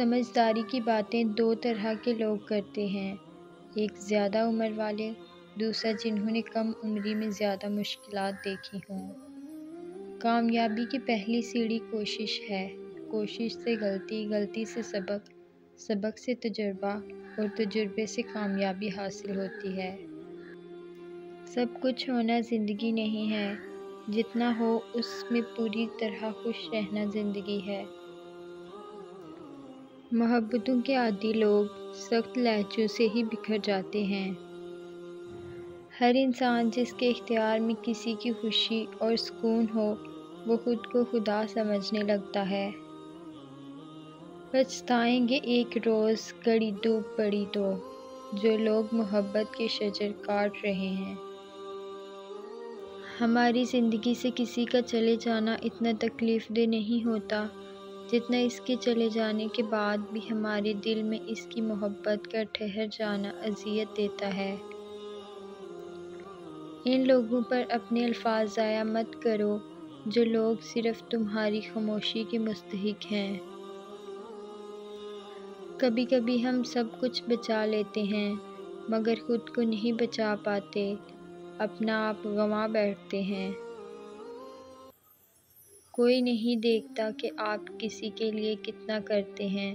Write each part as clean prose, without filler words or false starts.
سمجھداری کی باتیں دو طرح کے لوگ کرتے ہیں، ایک زیادہ عمر والے، دوسرا جنہوں نے کم عمری میں زیادہ مشکلات دیکھی ہوں۔ کامیابی کی پہلی سیڑھی کوشش ہے، کوشش سے غلطی، غلطی سے سبق، سبق سے تجربہ اور تجربے سے کامیابی حاصل ہوتی ہے۔ سب کچھ ہونا زندگی نہیں ہے، جتنا ہو اس میں پوری طرح خوش رہنا زندگی ہے۔ محبتوں کے عادی لوگ سخت لہجوں سے ہی بکھر جاتے ہیں۔ ہر انسان جس کے اختیار میں کسی کی خوشی اور سکون ہو، وہ خود کو خدا سمجھنے لگتا ہے۔ پچھتائیں گے ایک روز کڑی دھوپ پڑی تو، جو لوگ محبت کے شجر کاٹ رہے ہیں۔ ہماری زندگی سے کسی کا چلے جانا اتنا تکلیف دہ نہیں ہوتا، جتنا اس کے چلے جانے کے بعد بھی ہمارے دل میں اس کی محبت کا ٹھہر جانا اذیت دیتا ہے۔ ان لوگوں پر اپنے الفاظ ضائع مت کرو جو لوگ صرف تمہاری خاموشی کے مستحق ہیں۔ کبھی کبھی ہم سب کچھ بچا لیتے ہیں مگر خود کو نہیں بچا پاتے، اپنا آپ گنوا بیٹھتے ہیں۔ کوئی نہیں دیکھتا کہ آپ کسی کے لیے کتنا کرتے ہیں،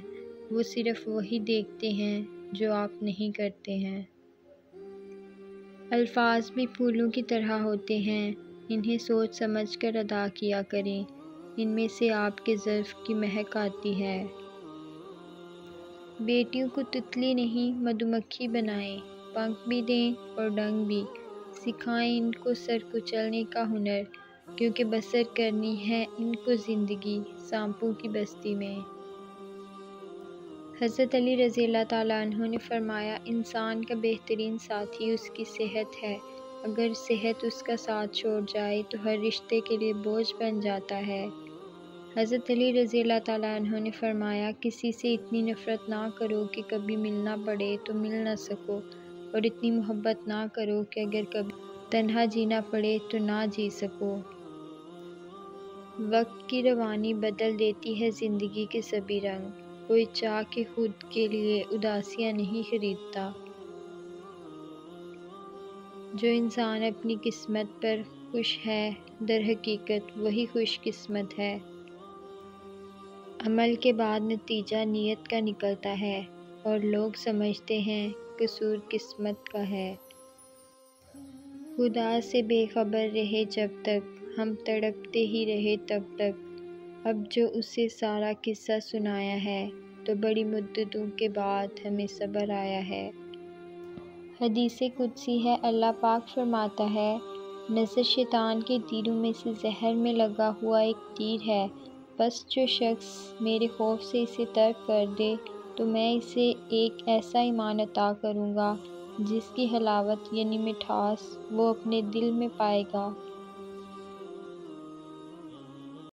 وہ صرف وہی دیکھتے ہیں جو آپ نہیں کرتے ہیں۔ الفاظ بھی پھولوں کی طرح ہوتے ہیں، انہیں سوچ سمجھ کر ادا کیا کریں، ان میں سے آپ کے ظرف کی مہک آتی ہے۔ بیٹیوں کو تتلی نہیں مدھو مکھی بنائیں، پنکھ بھی دیں اور ڈنک بھی، سکھائیں ان کو سر کچلنے کا ہنر، کیونکہ بسر کرنی ہے ان کو زندگی سانپوں کی بستی میں۔ حضرت علی رضی اللہ تعالیٰ عنہ نے فرمایا، انسان کا بہترین ساتھی اس کی صحت ہے، اگر صحت اس کا ساتھ چھوڑ جائے تو ہر رشتے کے لیے بوجھ بن جاتا ہے۔ حضرت علی رضی اللہ تعالیٰ عنہ نے فرمایا، کسی سے اتنی نفرت نہ کرو کہ کبھی ملنا پڑے تو مل نہ سکو، اور اتنی محبت نہ کرو کہ اگر کبھی تنہا جینا پڑے تو نہ جی سکو۔ وقت کی روانی بدل دیتی ہے زندگی کے سبھی رنگ، کوئی چاہ کے خود کے لیے اداسیاں نہیں خریدتا۔ جو انسان اپنی قسمت پر خوش ہے، در حقیقت وہی خوش قسمت ہے۔ عمل کے بعد نتیجہ نیت کا نکلتا ہے اور لوگ سمجھتے ہیں قصور قسمت کا ہے۔ خدا سے بے خبر رہے جب تک، ہم تڑپتے ہی رہے تب تک، اب جو اسے سارا قصہ سنایا ہے تو بڑی مدتوں کے بعد ہمیں صبر آیا ہے۔ حدیث قدسی ہے، اللہ پاک فرماتا ہے، نظر شیطان کے تیروں میں سے زہر میں لگا ہوا ایک تیر ہے، بس جو شخص میرے خوف سے اسے ترک کر دے تو میں اسے ایک ایسا ایمان عطا کروں گا جس کی حلاوت یعنی مٹھاس وہ اپنے دل میں پائے گا۔